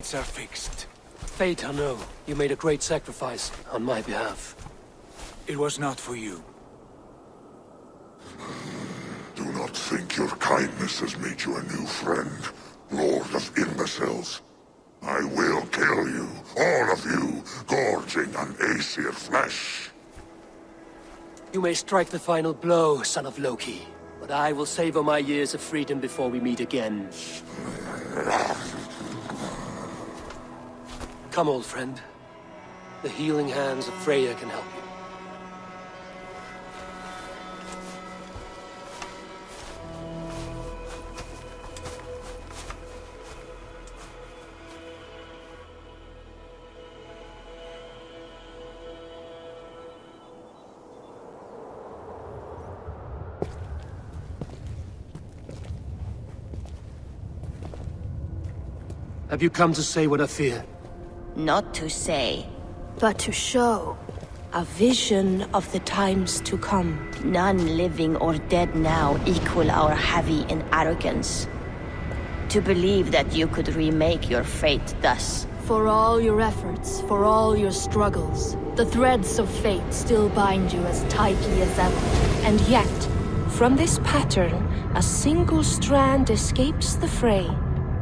It's are fixed. Fate, I know. You made a great sacrifice on my behalf. It was not for you. Do not think your kindness has made you a new friend, Lord of Imbeciles. I will kill you, all of you, gorging on Aesir flesh. You may strike the final blow, son of Loki, but I will savor my years of freedom before we meet again. Come, old friend. The healing hands of Freya can help you. Have you come to say what I fear? Not to say, but to show. a vision of the times to come. None living or dead now equal our heavy in arrogance. To believe that you could remake your fate thus. For all your efforts, for all your struggles, the threads of fate still bind you as tightly as ever. And yet, from this pattern, a single strand escapes the fray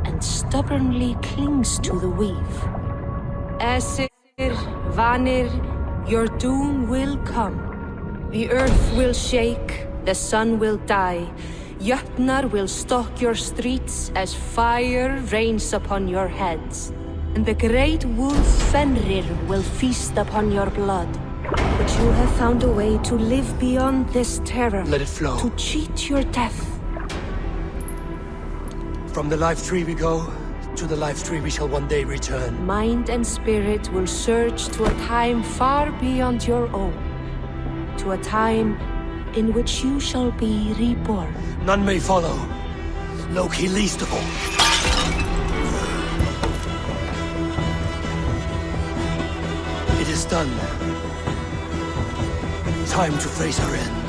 and stubbornly clings to the weave. Aesir, Vanir, your doom will come. The earth will shake, the sun will die. Jötnar will stalk your streets as fire rains upon your heads. And the great wolf Fenrir will feast upon your blood. But you have found a way to live beyond this terror. Let it flow. To cheat your death. From the life tree we go, to the life tree we shall one day return. Mind and spirit will surge to a time far beyond your own. To a time in which you shall be reborn. None may follow. Loki least of all. It is done. Time to face our end.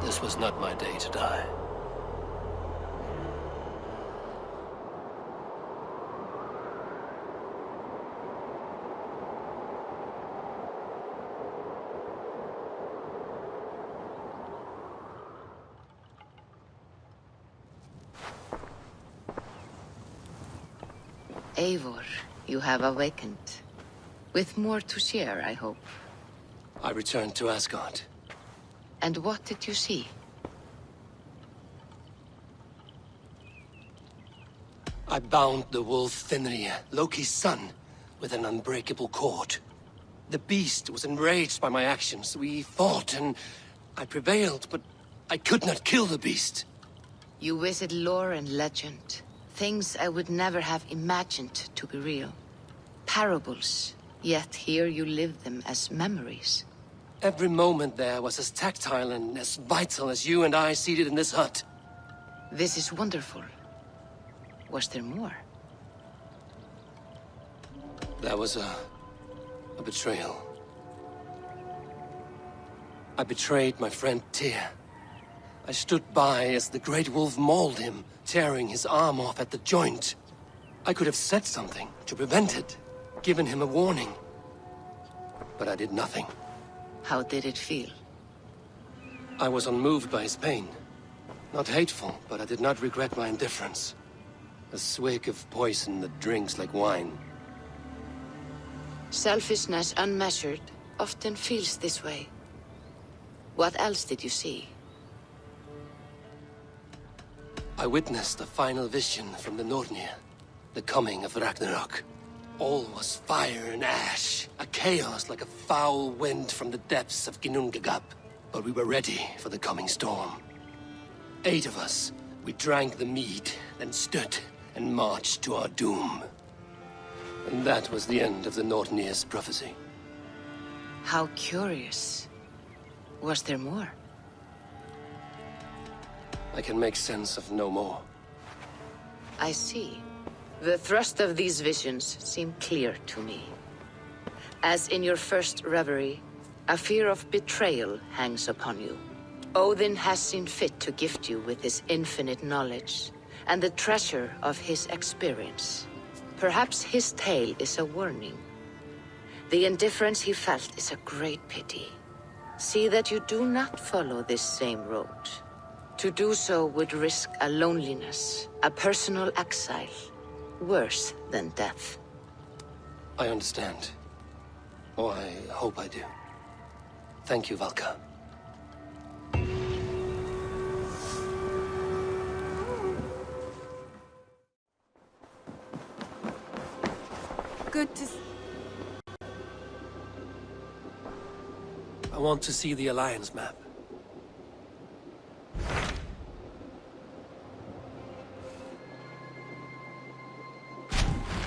This was not my day to die. Eivor, you have awakened. With more to share, I hope. I returned to Asgard. And what did you see? I bound the wolf Fenrir, Loki's son, with an unbreakable cord. The beast was enraged by my actions. We fought and I prevailed, but I could not kill the beast. You visit lore and legend. Things I would never have imagined to be real. Parables, yet here you live them as memories. Every moment there was as tactile and as vital as you and I seated in this hut. This is wonderful. Was there more? That was a betrayal. I betrayed my friend Tyr. I stood by as the great wolf mauled him, tearing his arm off at the joint. I could have said something to prevent it, given him a warning. But I did nothing. How did it feel? I was unmoved by his pain. Not hateful, but I did not regret my indifference. A swig of poison that drinks like wine. Selfishness unmeasured often feels this way. What else did you see? I witnessed a final vision from the Nornir, the coming of Ragnarok. All was fire and ash, a chaos like a foul wind from the depths of Ginnungagap. But we were ready for the coming storm. 8 of us, We drank the mead, then stood and marched to our doom. And that was the end of the Nortnir's prophecy. How curious. Was there more? I can make sense of no more. I see. The thrust of these visions seem clear to me. As in your first reverie, a fear of betrayal hangs upon you. Odin has seen fit to gift you with his infinite knowledge, and the treasure of his experience. Perhaps his tale is a warning. The indifference he felt is a great pity. See that you do not follow this same road. To do so would risk a loneliness, a personal exile, worse than death. I understand. Oh, I hope I do. Thank you, Valka. Good to I want to see the Alliance map.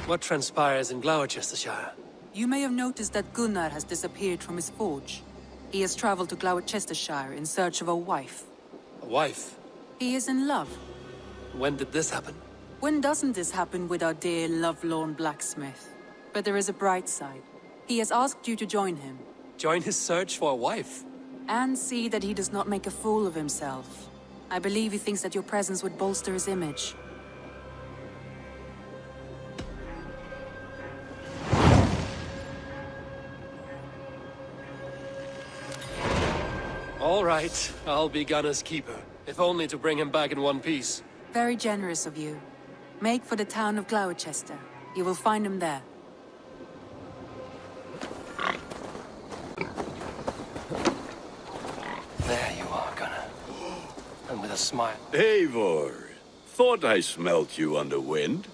What transpires in Gloucestershire? You may have noticed that Gunnar has disappeared from his forge. He has traveled to Gloucestershire in search of a wife. A wife? He is in love. When did this happen? When doesn't this happen with our dear lovelorn blacksmith? But there is a bright side. He has asked you to join him. Join his search for a wife? And see that he does not make a fool of himself. I believe he thinks that your presence would bolster his image. All right, I'll be Gunnar's keeper, if only to bring him back in one piece. Very generous of you. Make for the town of Gloucester. You will find him there. There you are, Gunnar. And with a smile. Eivor, thought I smelt you on the wind.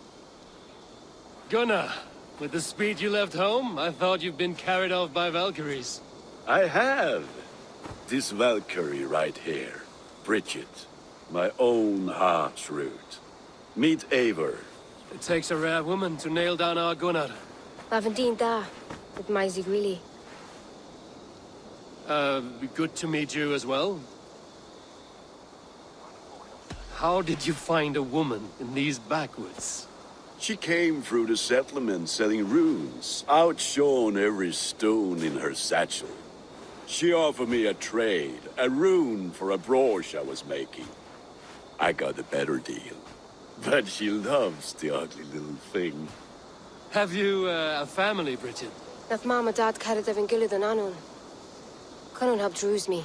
Gunnar, with the speed you left home, I thought you'd been carried off by Valkyries. I have. This Valkyrie right here, Bridget, my own heart's root. Meet Eivor. It takes a rare woman to nail down our Gunnar. Lavendine da, with Maisie Greeley. Good to meet you as well. How did you find a woman in these backwoods? She came through the settlement selling runes, outshone every stone in her satchel. She offered me a trade, a rune for a brooch I was making. I got a better deal. But she loves the ugly little thing. Have you a family, Bridget? Nath Mom and Dad carried Evan Gillid and Anun. Couldn't help drews me.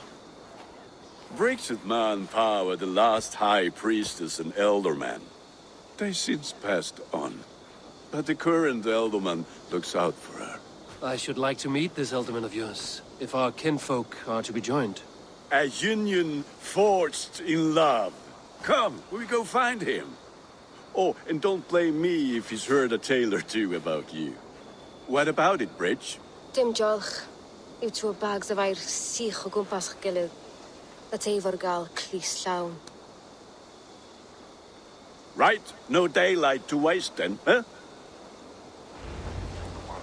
Bridget Manpower, the last high priestess and elderman. They since passed on. But the current elderman looks out for her. I should like to meet this elderman of yours, if our kinfolk are to be joined. A union forged in love. Come, we go find him. Oh, and don't blame me if he's heard a tale or two about you. What about it, Bridge? Dim jolch. Yw trwy bags of air sich o gwmpas Gillid. That Eivor gal clis llawn. Right, no daylight to waste then, huh?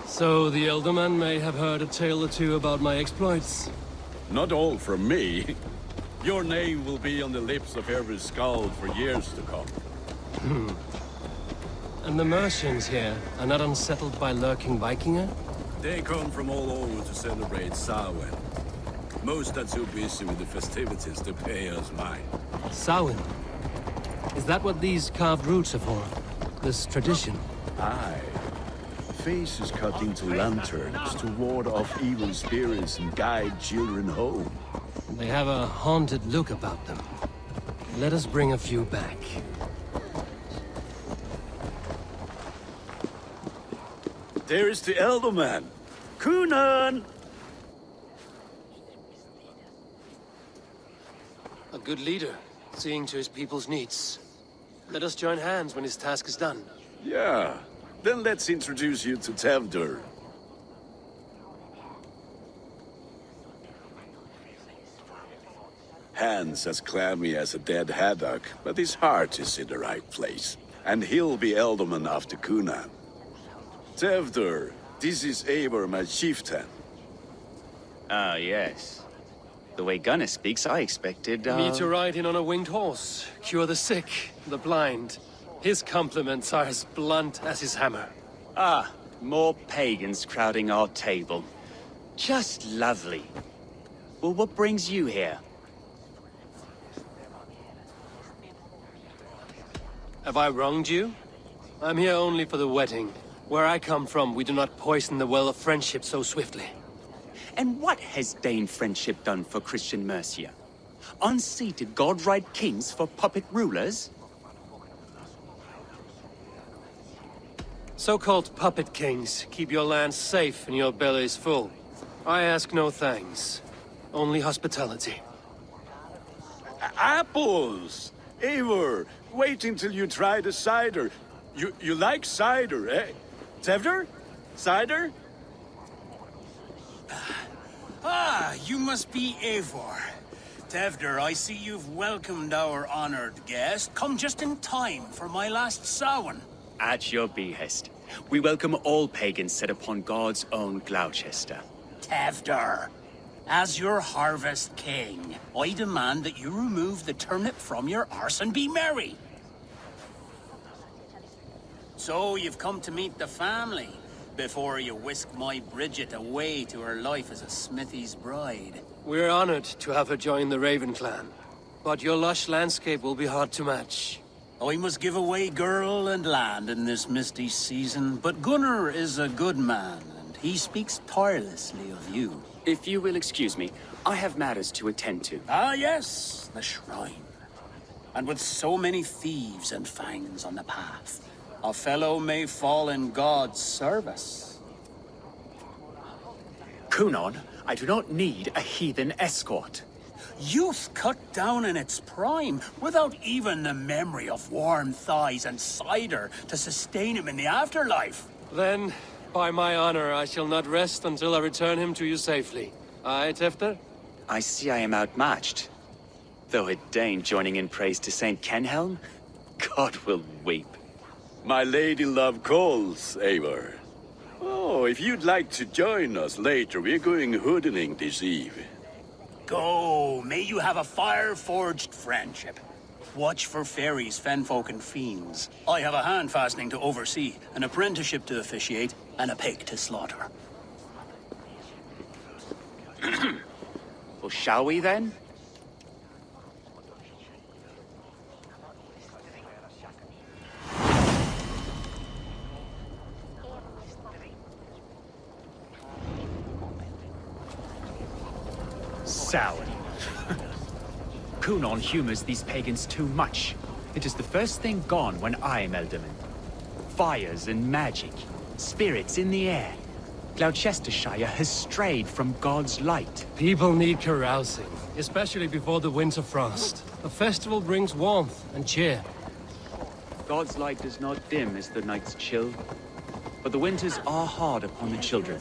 So the elderman may have heard a tale or two about my exploits. Not all from me. Your name will be on the lips of every skald for years to come. And the Mercians here are not unsettled by lurking Vikinger? They come from all over to celebrate Samhain. Most are too busy with the festivities to pay us mind. Samhain? Is that what these carved roots are for? This tradition? Aye. Faces cut into lanterns to ward off evil spirits and guide children home. They have a haunted look about them. Let us bring a few back. There is the Elderman. Kunan! A good leader, seeing to his people's needs. Let us join hands when his task is done. Yeah. Then let's introduce you to Tevdur. Hands as clammy as a dead haddock, but his heart is in the right place. And he'll be ealdorman after Cúna. Tewdwr, this is Eivor, my chieftain. Ah, yes. The way Gunnar speaks, I expected, Me to ride in on a winged horse, cure the sick, the blind. His compliments are as blunt as his hammer. Ah, more pagans crowding our table. Just lovely. Well, what brings you here? Have I wronged you? I'm here only for the wedding. Where I come from, we do not poison the well of friendship so swiftly. And what has Dane friendship done for Christian Mercia? Unseated god-right kings for puppet rulers? So-called puppet kings keep your lands safe and your bellies full. I ask no thanks, only hospitality. Apples! Eivor, wait until you try the cider. You like cider, eh? Tewdwr? Cider? Ah, you must be Eivor. Tewdwr, I see you've welcomed our honored guest. Come just in time for my last Samhain. At your behest. We welcome all pagans set upon God's own Gloucester. Tewdwr, as your harvest king, I demand that you remove the turnip from your arse and be merry. So you've come to meet the family, before you whisk my Bridget away to her life as a smithy's bride. We're honored to have her join the Raven clan, but your lush landscape will be hard to match. I must give away girl and land in this misty season, but Gunnar is a good man, and he speaks tirelessly of you. If you will excuse me, I have matters to attend to. Ah yes, the shrine. And with so many thieves and fangs on the path, a fellow may fall in God's service. Cunon, I do not need a heathen escort. Youth cut down in its prime, without even the memory of warm thighs and cider to sustain him in the afterlife. Then, by my honor, I shall not rest until I return him to you safely. Aye, Tewdwr? I see I am outmatched. Though a Dane joining in praise to Saint Kenhelm, God will weep. My lady love calls, Eivor. Oh, if you'd like to join us later, we're going hoodening this eve. Go, may you have a fire-forged friendship. Watch for fairies, fenfolk, and fiends. I have a hand fastening to oversee, an apprenticeship to officiate, and a pig to slaughter. Well, shall we then? Sour. Cunon humors these pagans too much. It is the first thing gone when I am Ealdorman. Fires and magic, spirits in the air. Gloucestershire has strayed from God's light. People need carousing, especially before the winter frost. A festival brings warmth and cheer. God's light does not dim as the nights chill, but the winters are hard upon the children.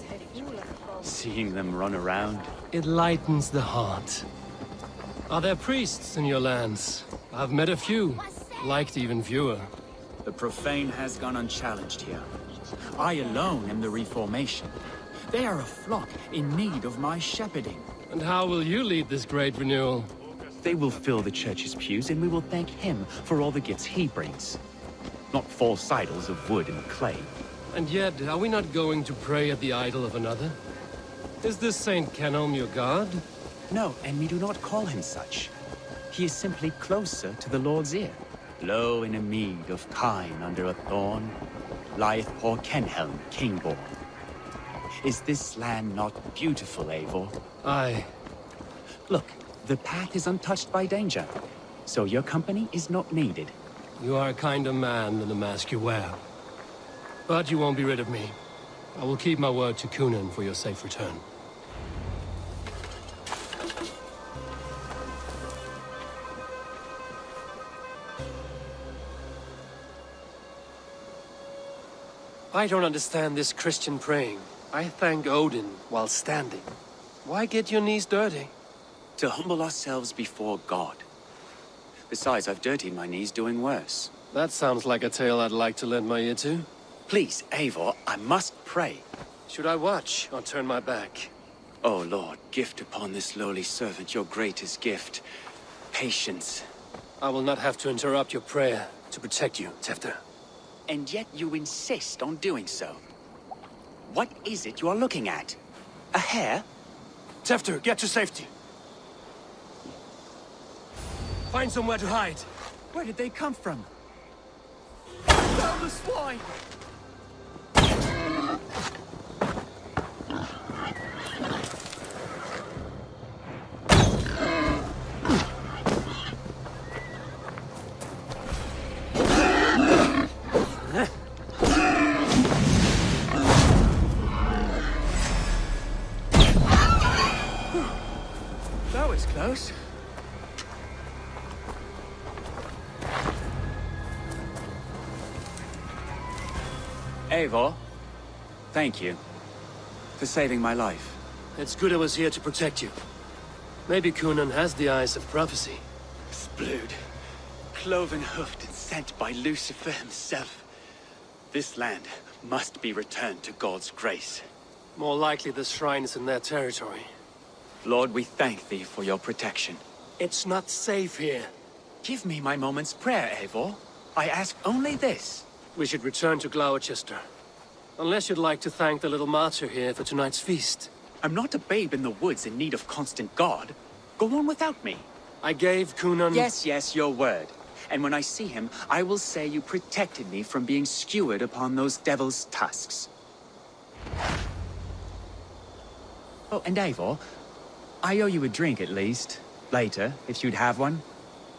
Seeing them run around, it lightens the heart. Are there priests in your lands? I've met a few, liked even fewer. the profane has gone unchallenged here. I alone am the reformation. They are a flock in need of my shepherding. And how will you lead this great renewal? They will fill the church's pews, and we will thank him for all the gifts he brings. Not false idols of wood and clay. And yet, are we not going to pray at the idol of another? Is this Saint Kenhelm your god? No, and we do not call him such. He is simply closer to the Lord's ear. Low in a mead of kine under a thorn, lieth poor Kenhelm, king-born. Is this land not beautiful, Eivor? Aye. Look, the path is untouched by danger, so your company is not needed. You are a kinder man than the mask you wear. But you won't be rid of me. I will keep my word to Cunan for your safe return. I don't understand this Christian praying. I thank Odin while standing. Why get your knees dirty? To humble ourselves before God. Besides, I've dirtied my knees doing worse. That sounds like a tale I'd like to lend my ear to. Please, Eivor, I must pray. Should I watch or turn my back? Oh Lord, gift upon this lowly servant your greatest gift. Patience. I will not have to interrupt your prayer to protect you, Tefter. And yet you insist on doing so. What is it you are looking at? A hare? Tefter, get to safety. Find somewhere to hide. Where did they come from? Down the swine! That was close. Eivor, thank you for saving my life. It's good I was here to protect you. Maybe Kunan has the eyes of prophecy. Splood, cloven-hoofed and sent by Lucifer himself. This land must be returned to God's grace. More likely the shrine is in their territory. Lord, we thank thee for your protection. It's not safe here. Give me my moment's prayer, Eivor. I ask only this. We should return to Gloucester. Unless you'd like to thank the little martyr here for tonight's feast. I'm not a babe in the woods in need of constant guard. Go on without me. I gave Kunan... Yes, your word. And when I see him, I will say you protected me from being skewered upon those devil's tusks. Oh, and Eivor, I owe you a drink at least. Later, if you'd have one.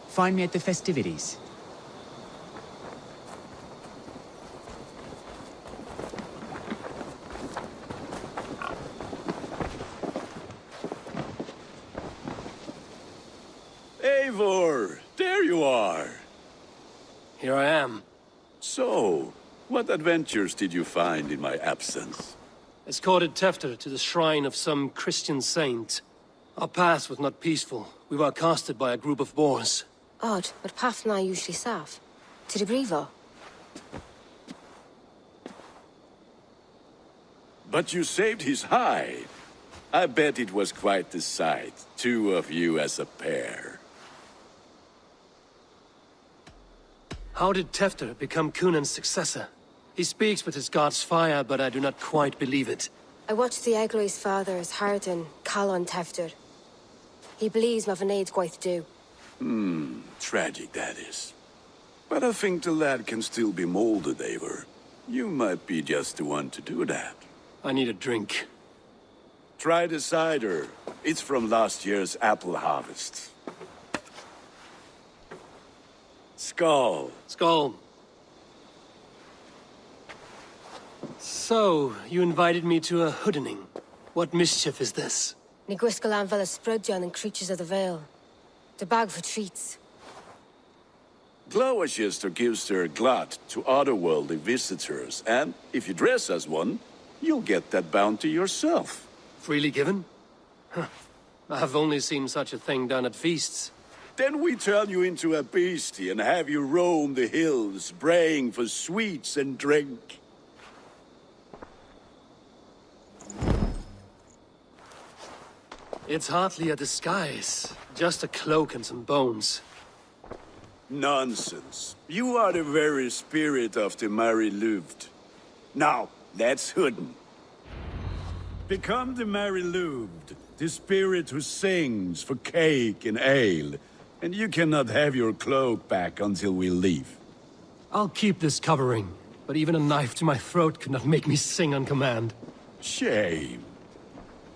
Find me at the festivities. Eivor, there you are. Here I am. So, what adventures did you find in my absence? Escorted Tefter to the shrine of some Christian saint. Our path was not peaceful. We were accosted by a group of boars. Odd, but path na usually safe. To the Brevo. But you saved his hide. I bet it was quite the sight, two of you as a pair. How did Tefter become Kunan's successor? He speaks with his god's fire, but I do not quite believe it. I watched the Egloi's father's heart in Calon Tefter. He believes Mavanade quite do. Tragic that is. But I think the lad can still be molded, Eivor. You might be just the one to do that. I need a drink. Try the cider. It's from last year's apple harvest. Skull. Skull. So, you invited me to a hoodening. What mischief is this? Ni gwisgalan fel ysbrydion and creatures of the Vale. The bag for treats. Gloucester gives their glut to otherworldly visitors, and if you dress as one, you'll get that bounty yourself. Freely given? Huh. I've only seen such a thing done at feasts. Then we turn you into a beastie and have you roam the hills, braying for sweets and drink. It's hardly a disguise. Just a cloak and some bones. Nonsense. You are the very spirit of the Mari-Luved. Now, let's hoodin. Become the Mari-Luved, the spirit who sings for cake and ale. And you cannot have your cloak back until we leave. I'll keep this covering, but even a knife to my throat could not make me sing on command. Shame.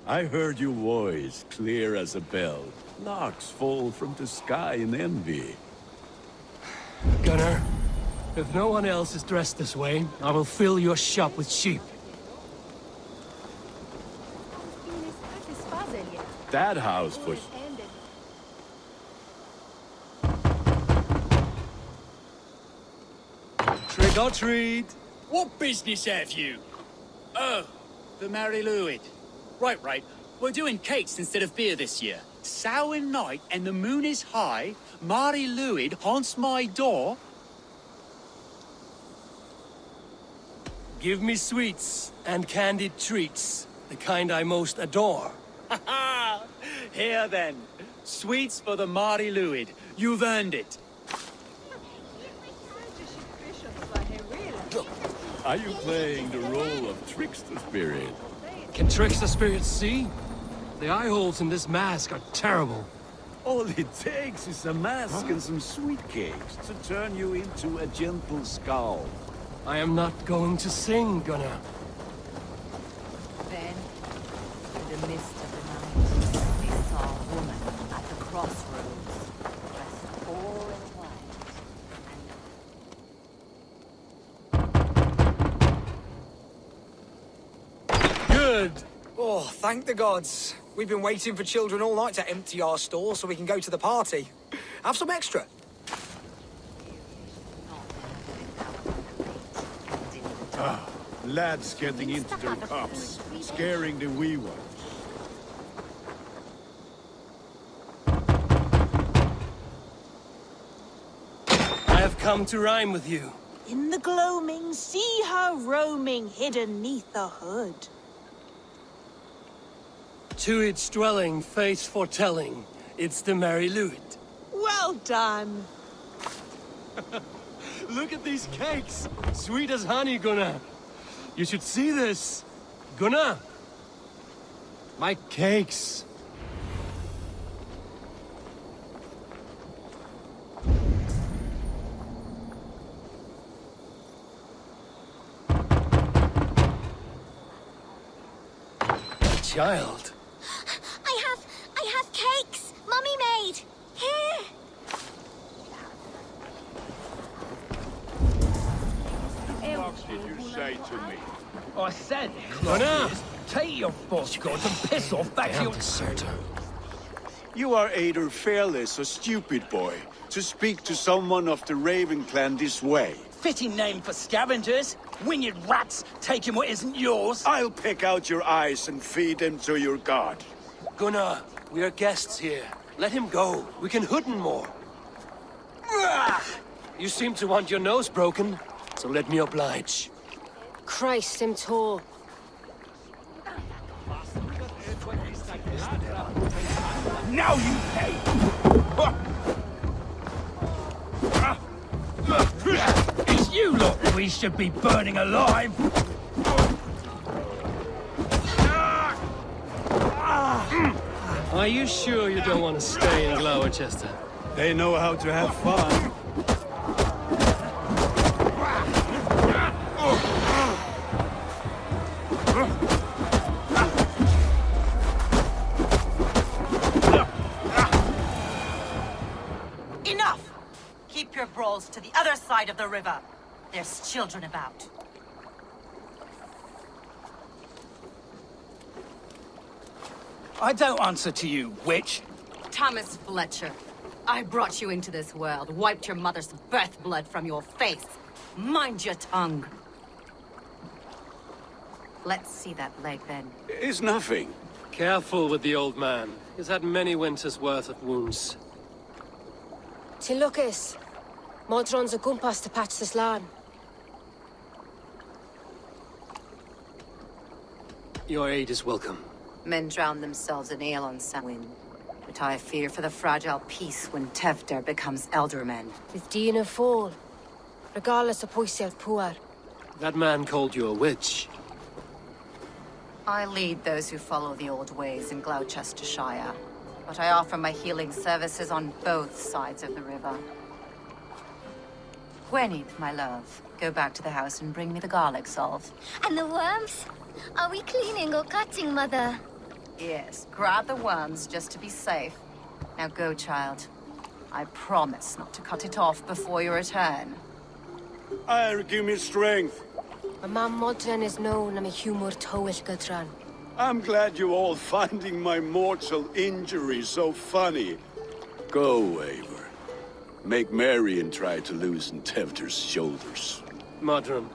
I heard your voice clear as a bell. Larks fall from the sky in envy. Gunnar, if no one else is dressed this way, I will fill your shop with sheep. That house was... Trick or treat! What business have you? Oh, the Mari-Lwyd. Right. We're doing cakes instead of beer this year. Samhain night and the moon is high, Mari Luid haunts my door. Give me sweets and candied treats, the kind I most adore. Ha ha! Here then, sweets for the Mari Luid. You've earned it. Are you playing the role of trickster spirit? Can trickster spirits see? The eye holes in this mask are terrible. All it takes is a mask and some sweet cakes to turn you into a gentle skull. I am not going to sing, Gunnar. Then, in the mist of the night, we saw a woman at the crossroads, dressed all in white. Good! Oh, thank the gods. We've been waiting for children all night to empty our store so we can go to the party. Have some extra. Lads getting into their cups, scaring the wee ones. I have come to rhyme with you. In the gloaming, see her roaming hidden neath the hood. To its dwelling, fate's foretelling, it's the Mari Luid. Well done. Look at these cakes! Sweet as honey, Gunnar. You should see this. Gunnar! My cakes. Child. I have cakes! Mummy made! Here! What did you say to me? I said, Gunnar! take your boss gods and piss off back to your... deserter. You are either fearless or stupid, boy, to speak to someone of the Raven clan this way. Fitting name for scavengers. Winged rats taking what isn't yours. I'll pick out your eyes and feed them to your god. Gunnar, we are guests here. Let him go. We can hooden more. You seem to want your nose broken, so let me oblige. Christ, I'm tall. Now you pay! It's you lot we should be burning alive! Are you sure you don't want to stay in Gloucester? They know how to have fun. Enough! Keep your brawls to the other side of the river. There's children about. I don't answer to you, witch. Thomas Fletcher, I brought you into this world, wiped your mother's birth blood from your face. Mind your tongue. Let's see that leg, then. It's nothing. Careful with the old man. He's had many winters' worth of wounds. Till Lucas. Modron's a gumpas to patch this land. Your aid is welcome. Men drown themselves in ale on Samhain. But I fear for the fragile peace when Tevder becomes eldermen. With Dina fall. Regardless of Poisiel Puar. That man called you a witch. I lead those who follow the old ways in Gloucestershire. But I offer my healing services on both sides of the river. Gwyneth, my love, go back to the house and bring me the garlic salve. And the worms? Are we cleaning or cutting, Mother? Yes, grab the worms just to be safe. Now go, child. I promise not to cut it off before your return. Give me strength. My mom Modron is known I'm a humor towish Gutran. I'm glad you all finding my mortal injury so funny. Go, Eivor. Make merry and try to loosen Tevder's shoulders. Modron,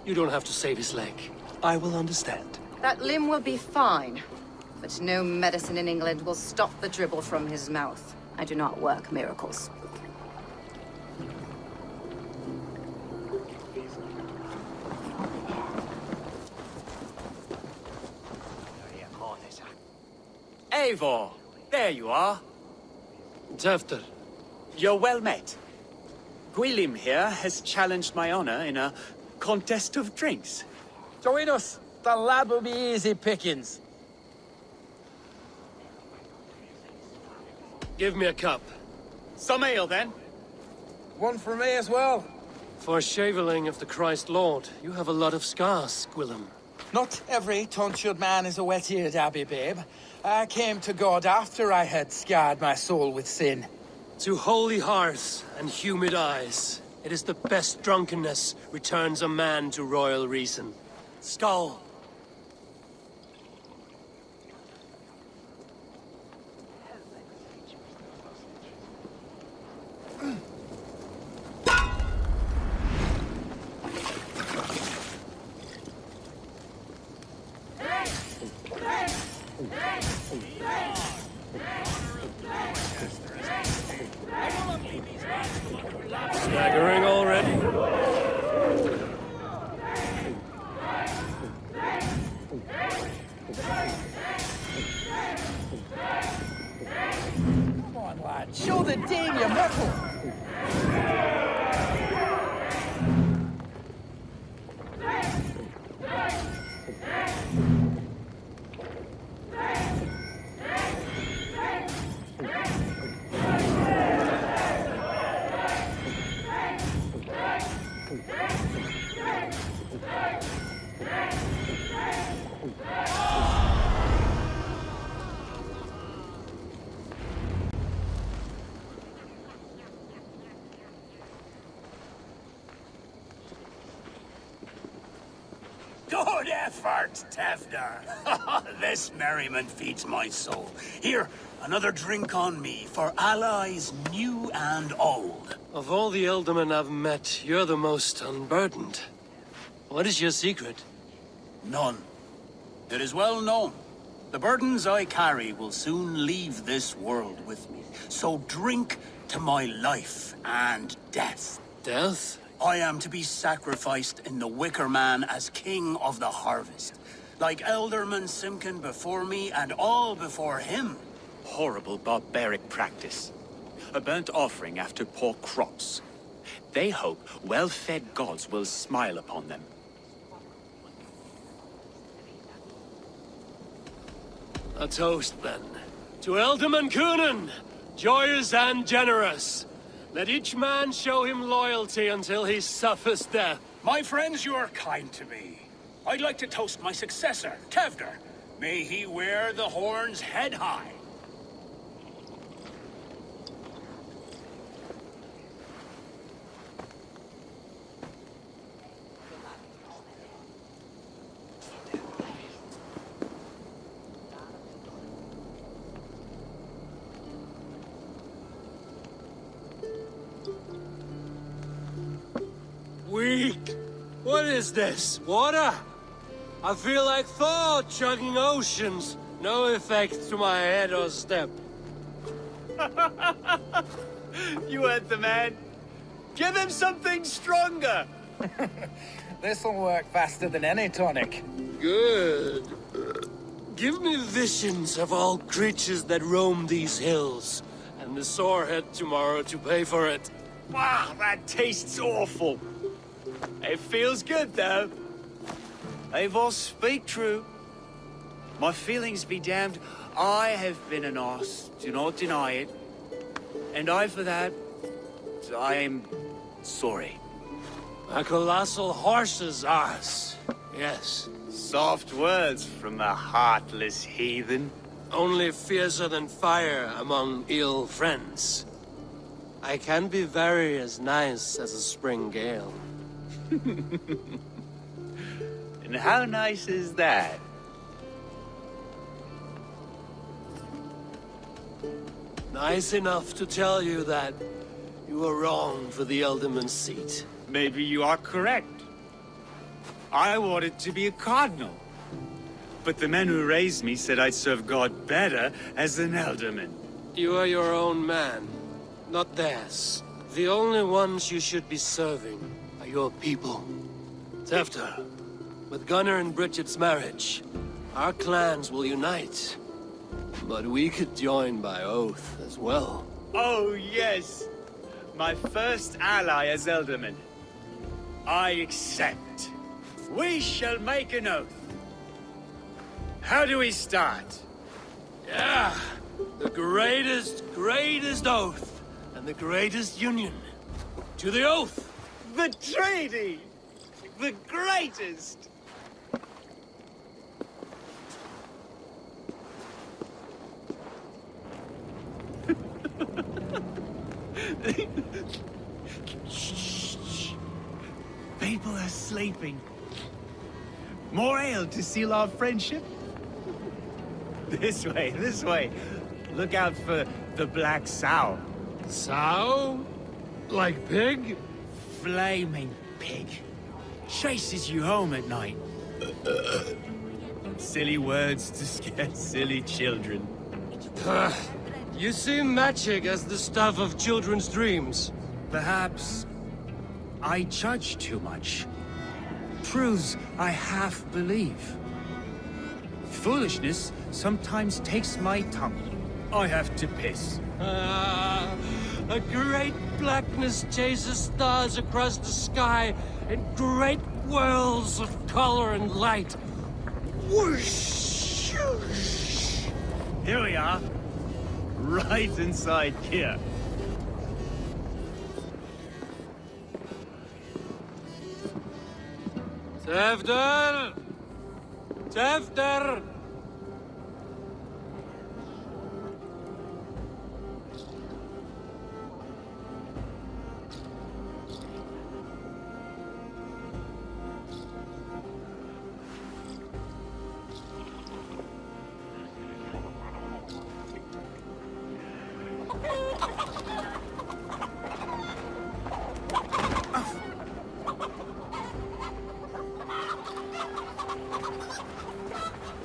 you don't have to save his leg. I will understand. That limb will be fine. But no medicine in England will stop the dribble from his mouth. I do not work miracles. Eivor! There you are. Tefter. You're well met. Gwilym here has challenged my honor in a contest of drinks. Join us. The lab will be easy pickings. Give me a cup. Some ale, then. One for me as well. For shaveling of the Christ Lord, you have a lot of scars, Gwilym. Not every tonsured man is a wet-eared abbey, babe. I came to God after I had scarred my soul with sin. To holy hearts and humid eyes, it is the best drunkenness returns a man to royal reason. Skull. Staggering already? Come on, lad. Show the dame your mettle. Good effort, Tefder. This merriment feeds my soul. Here, another drink on me for allies new and old. Of all the Ealdormen I've met, you're the most unburdened. What is your secret? None. It is well known. The burdens I carry will soon leave this world with me. So drink to my life and death. Death? I am to be sacrificed in the Wicker Man as king of the harvest. Like Elderman Simkin before me and all before him. Horrible barbaric practice. A burnt offering after poor crops. They hope well-fed gods will smile upon them. A toast, then. To Ealdorman Coonan, joyous and generous. Let each man show him loyalty until he suffers death. My friends, you are kind to me. I'd like to toast my successor, Tefder. May he wear the horns head high. Weak. What is this? Water? I feel like Thor chugging oceans. No effect to my head or step. You heard the man. Give him something stronger. This'll work faster than any tonic. Good. Give me visions of all creatures that roam these hills, and the sorehead tomorrow to pay for it. Wow, that tastes awful. It feels good, though. Eivor, speak true. My feelings be damned. I have been an arse, do not deny it. And I, for that, I am sorry. A colossal horse's arse, yes. Soft words from a heartless heathen. Only fiercer than fire among ill friends. I can be very as nice as a spring gale. And how nice is that? Nice enough to tell you that you were wrong for the Ealdorman's seat. Maybe you are correct. I wanted to be a cardinal. But the men who raised me said I'd serve God better as an elderman. You are your own man, not theirs. The only ones you should be serving are your people. Tefter, with Gunnar and Bridget's marriage, our clans will unite. But we could join by oath as well. Oh, yes. My first ally as Elderman. I accept. We shall make an oath. How do we start? Yeah, the greatest oath, and the greatest union. To the oath! The treaty! The greatest! Shh. People are sleeping. More ale to seal our friendship? This way. Look out for the black sow. Sow? Like pig? Flaming pig. Chases you home at night. Silly words to scare silly children. You see magic as the stuff of children's dreams. Perhaps I judge too much. Truths I half believe. Foolishness sometimes takes my tongue. I have to piss. A great blackness chases stars across the sky in great whirls of color and light. Whoosh! Here we are. Right inside here. Tefter! Tefter!